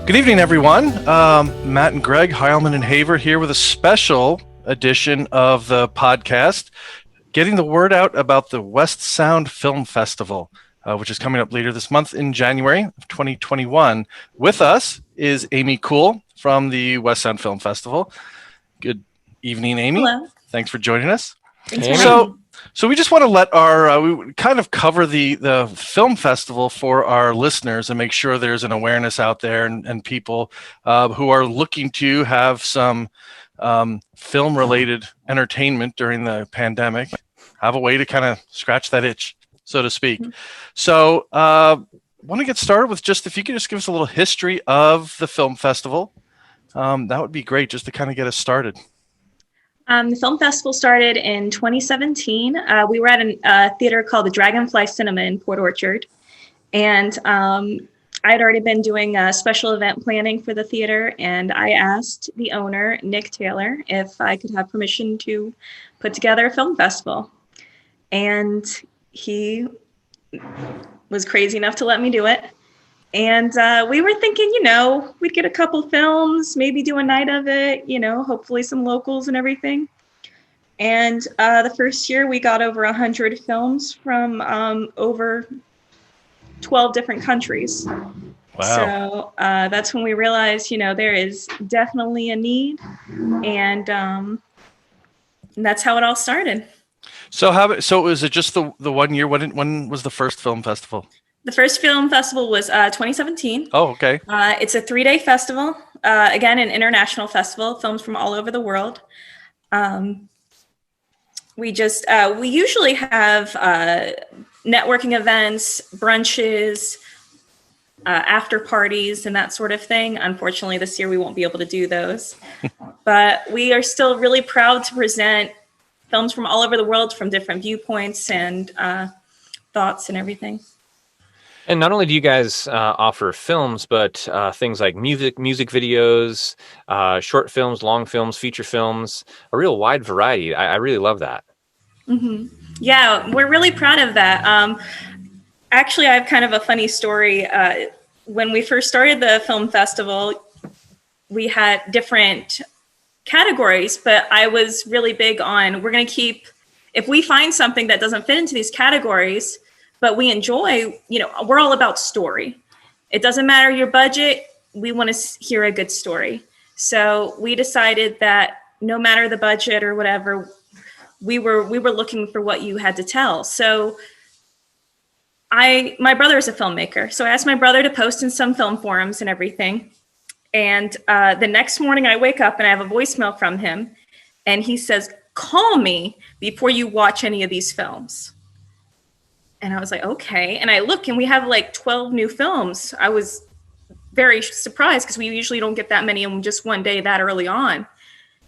Good evening, everyone. Matt and Greg, Heilman and Haver here with a special edition of the podcast, getting the word out about the West Sound Film Festival, which is coming up later this month in January of 2021. With us is Amy Coull from the West Sound Film Festival. Good evening, Amy. Hello. Thanks for joining us. Thanks for having me. So we just want to let we kind of cover the film festival for our listeners and make sure there's an awareness out there and people who are looking to have some film-related entertainment during the pandemic, have a way to kind of scratch that itch, so to speak. Mm-hmm. So want to get started with just, if you could just give us a little history of the film festival, that would be great just to kind of get us started. The film festival started in 2017. We were at a theater called the Dragonfly Cinema in Port Orchard. And I had already been doing special event planning for the theater. And I asked the owner, Nick Taylor, if I could have permission to put together a film festival. And he was crazy enough to let me do it. And we were thinking, we'd get a couple films, maybe do a night of it, hopefully some locals and everything. And the first year we got over 100 films from over 12 different countries. Wow. So that's when we realized, there is definitely a need. And that's how it all started. So was it just the 1 year? When was the first film festival? The first film festival was 2017. Oh, okay. It's a 3-day festival. Again, an international festival, films from all over the world. We usually have networking events, brunches, after parties, and that sort of thing. Unfortunately, this year we won't be able to do those. But we are still really proud to present films from all over the world from different viewpoints and thoughts and everything. And not only do you guys offer films, but things like music videos, short films, long films, feature films, a real wide variety. I really love that. Mm-hmm. Yeah, we're really proud of that. Actually, I have kind of a funny story. When we first started the film festival, we had different categories, but I was really big on, we're going to keep, if we find something that doesn't fit into these categories, but we enjoy, we're all about story. It doesn't matter your budget. We want to hear a good story. So we decided that no matter the budget or whatever, we were looking for what you had to tell. So my brother is a filmmaker. So I asked my brother to post in some film forums and everything. And the next morning I wake up and I have a voicemail from him. And he says, call me before you watch any of these films. And I was like, okay. And I look and we have like 12 new films. I was very surprised because we usually don't get that many in just one day that early on.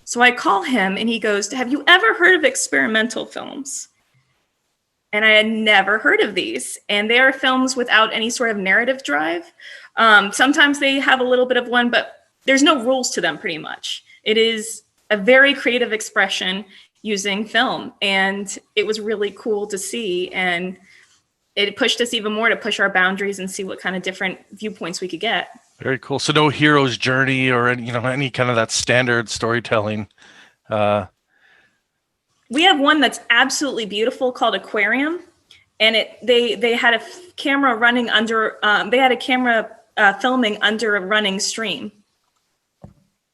So I call him and he goes, have you ever heard of experimental films? And I had never heard of these. And they are films without any sort of narrative drive. Sometimes they have a little bit of one, but there's no rules to them pretty much. It is a very creative expression using film. And it was really cool to see. And it pushed us even more to push our boundaries and see what kind of different viewpoints we could get. Very cool. So no hero's journey or any kind of that standard storytelling. We have one that's absolutely beautiful called Aquarium, and they had a camera running under. They had a camera filming under a running stream,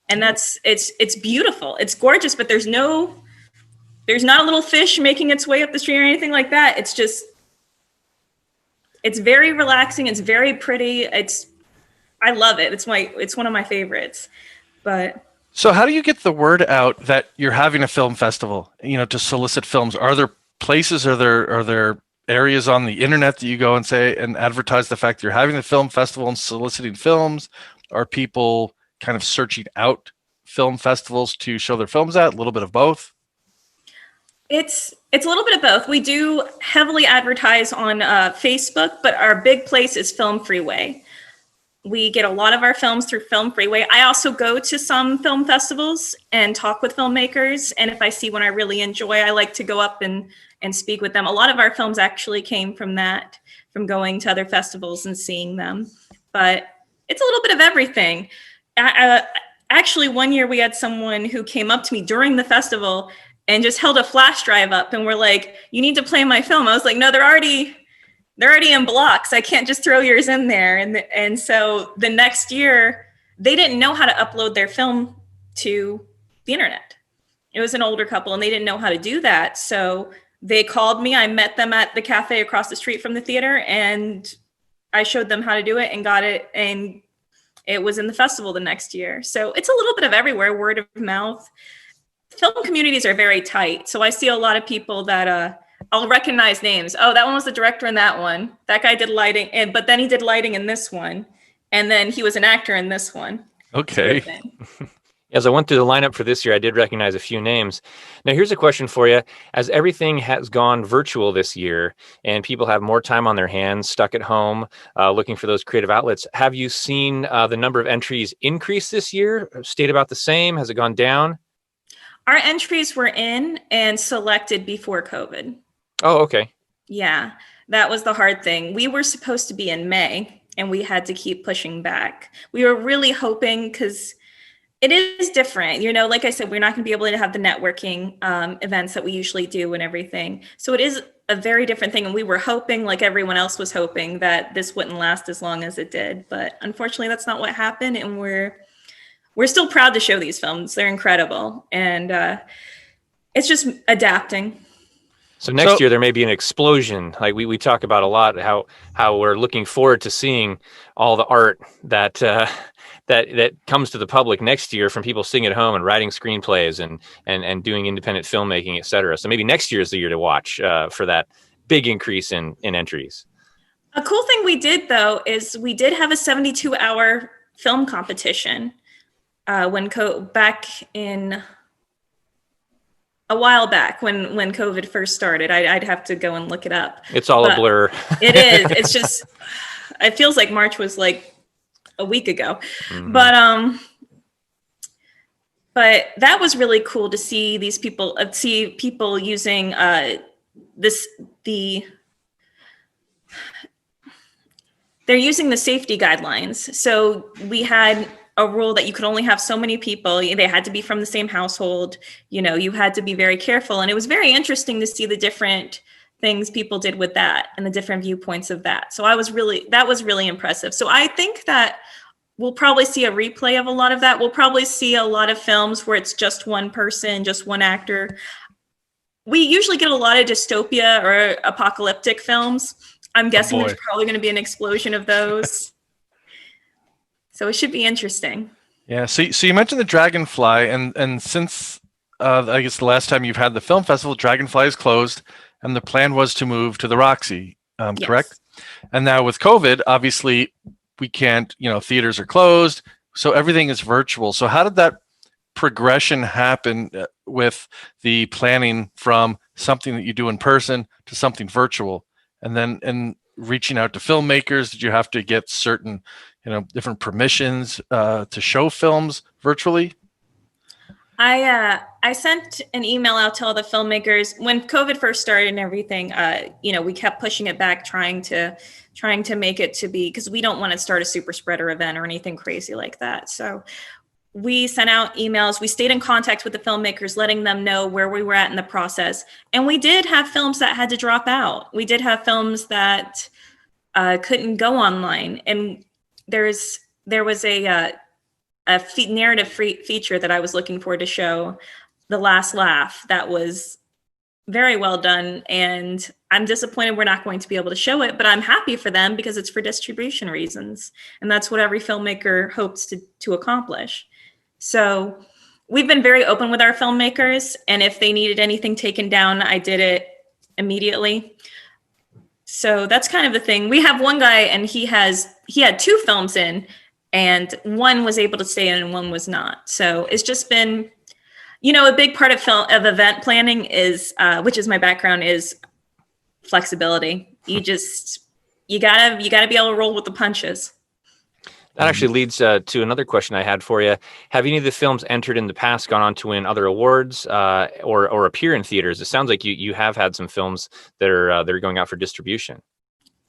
and it's beautiful. It's gorgeous, but there's not a little fish making its way up the stream or anything like that. It's very relaxing. It's very pretty. I love it. It's one of my favorites. But so how do you get the word out that you're having a film festival, to solicit films? Are there places, are there areas on the internet that you go and say and advertise the fact that you're having a film festival and soliciting films? Are people kind of searching out film festivals to show their films at? A little bit of both? It's a little bit of both. We do heavily advertise on Facebook, but our big place is Film Freeway. We get a lot of our films through Film Freeway. I also go to some film festivals and talk with filmmakers. And if I see one I really enjoy, I like to go up and speak with them. A lot of our films actually came from that, from going to other festivals and seeing them. But it's a little bit of everything. Actually, one year we had someone who came up to me during the festival and just held a flash drive up and were like, "You need to play my film." I was like, "No, they're already in blocks. I can't just throw yours in there." And so the next year, they didn't know how to upload their film to the internet. It was an older couple and they didn't know how to do that. So they called me. I met them at the cafe across the street from the theater, and I showed them how to do it and got it. And it was in the festival the next year. So it's a little bit of everywhere, word of mouth. Film communities are very tight. So I see a lot of people that I'll recognize names. Oh, that one was the director in that one. That guy did lighting, but then he did lighting in this one. And then he was an actor in this one. Okay. Sort of As I went through the lineup for this year, I did recognize a few names. Now, here's a question for you. As everything has gone virtual this year and people have more time on their hands, stuck at home, looking for those creative outlets, have you seen the number of entries increase this year? Stayed about the same? Has it gone down? Our entries were in and selected before COVID. Oh, okay. Yeah, that was the hard thing. We were supposed to be in May and we had to keep pushing back. We were really hoping, because it is different. Like I said, we're not going to be able to have the networking events that we usually do and everything. So it is a very different thing. And we were hoping, like everyone else was hoping, that this wouldn't last as long as it did. But unfortunately, that's not what happened. And we're still proud to show these films. They're incredible. And it's just adapting. So next year there may be an explosion. Like we talk about a lot, how we're looking forward to seeing all the art that that comes to the public next year from people sitting at home and writing screenplays and doing independent filmmaking, et cetera. So maybe next year is the year to watch for that big increase in entries. A cool thing we did, though, is we did have a 72-hour film competition back in a while back when COVID first started. I'd have to go and look it up. It's all a blur. It is. It's just, it feels like March was like a week ago. Mm-hmm. But that was really cool to see these people, using they're using the safety guidelines. So we had a rule that you could only have so many people. They had to be from the same household. You had to be very careful. And it was very interesting to see the different things people did with that and the different viewpoints of that. So that was really impressive. So I think that we'll probably see a replay of a lot of that. We'll probably see a lot of films where it's just one person, just one actor. We usually get a lot of dystopia or apocalyptic films. I'm guessing there's probably going to be an explosion of those. So it should be interesting. Yeah. So you mentioned the Dragonfly, and since I guess the last time you've had the film festival, Dragonfly is closed, and the plan was to move to the Roxy, Yes. Correct? And now with COVID, obviously we can't. Theaters are closed, so everything is virtual. So how did that progression happen with the planning from something that you do in person to something virtual, and then reaching out to filmmakers? Did you have to get certain different permissions to show films virtually? I sent an email out to all the filmmakers when COVID first started and everything. We kept pushing it back, trying to make it to be, because we don't want to start a super spreader event or anything crazy like that. So we sent out emails. We stayed in contact with the filmmakers, letting them know where we were at in the process. And we did have films that had to drop out. We did have films that couldn't go online. And there was a narrative feature that I was looking for to show, The Last Laugh, that was very well done. And I'm disappointed we're not going to be able to show it, but I'm happy for them because it's for distribution reasons. And that's what every filmmaker hopes to accomplish. So we've been very open with our filmmakers. And if they needed anything taken down, I did it immediately. So that's kind of the thing. We have one guy and he had 2 films in, and one was able to stay in and one was not. So it's just been, a big part of event planning is, which is my background, is flexibility. You gotta be able to roll with the punches. That actually leads to another question I had for you. Have any of the films entered in the past gone on to win other awards or appear in theaters? It sounds like you have had some films that are going out for distribution.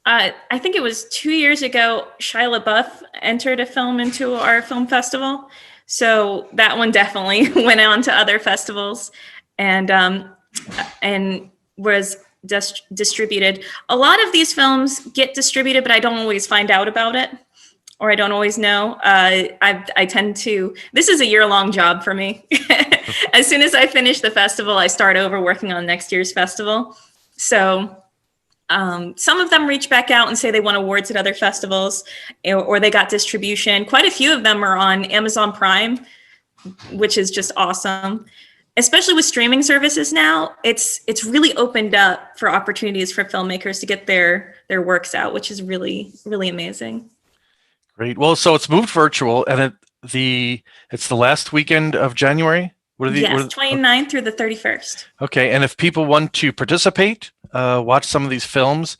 I think it was 2 years ago, Shia LaBeouf entered a film into our film festival. So that one definitely went on to other festivals and was distributed. A lot of these films get distributed, but I don't always find out about it, or I don't always know. I tend to, this is a year-long job for me. As soon as I finish the festival, I start over working on next year's festival. So some of them reach back out and say they won awards at other festivals, or they got distribution. Quite a few of them are on Amazon Prime, which is just awesome. Especially with streaming services now, it's really opened up for opportunities for filmmakers to get their works out, which is really, really amazing. Great. Well, so it's moved virtual, and it's the last weekend of January. Yes, 29th through the 31st. Okay, and if people want to participate, watch some of these films,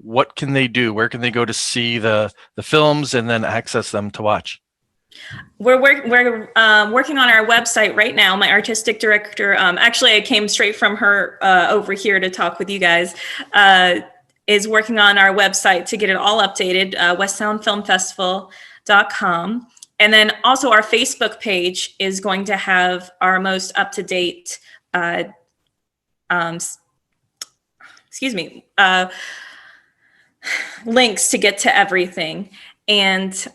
what can they do? Where can they go to see the films and then access them to watch? We're working on our website right now. My artistic director, actually I came straight from her over here to talk with you guys, is working on our website to get it all updated, westsoundfilmfestival.com. And then also our Facebook page is going to have our most up-to-date, links to get to everything. And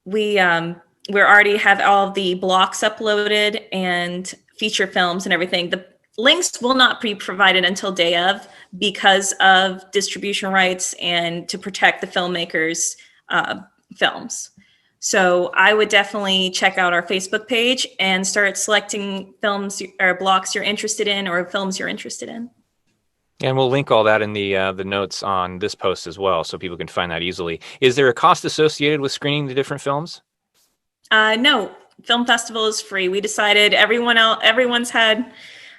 we already have all of the blocks uploaded and feature films and everything. The links will not be provided until day of because of distribution rights and to protect the filmmakers' films. So I would definitely check out our Facebook page and start selecting films or blocks you're interested in or films you're interested in. And we'll link all that in the notes on this post as well, so people can find that easily. Is there a cost associated with screening the different films? No, film festival is free. We decided everyone's had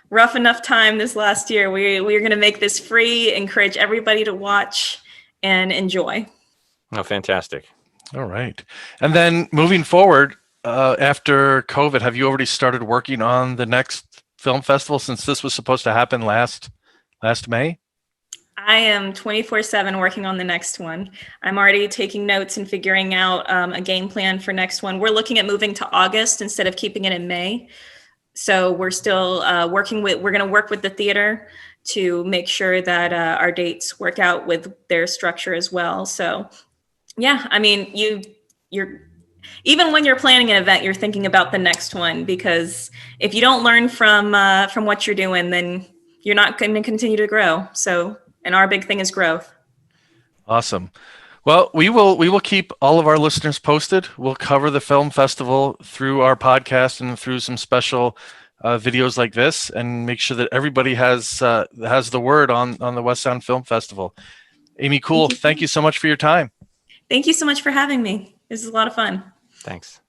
rough enough time this last year. We're going to make this free, encourage everybody to watch and enjoy. Oh, fantastic. All right. And then moving forward, after COVID, have you already started working on the next film festival since this was supposed to happen last May? I am 24/7 working on the next one. I'm already taking notes and figuring out a game plan for next one. We're looking at moving to August instead of keeping it in May. So we're still we're going to work with the theater to make sure that our dates work out with their structure as well. So yeah, I mean, you're even when you're planning an event, you're thinking about the next one, because if you don't learn from what you're doing, then you're not going to continue to grow. So, and our big thing is growth. Awesome. Well, we will keep all of our listeners posted. We'll cover the film festival through our podcast and through some special videos like this, and make sure that everybody has the word on the West Sound Film Festival. Amy Coull, thank you so much for your time. Thank you so much for having me. This is a lot of fun. Thanks.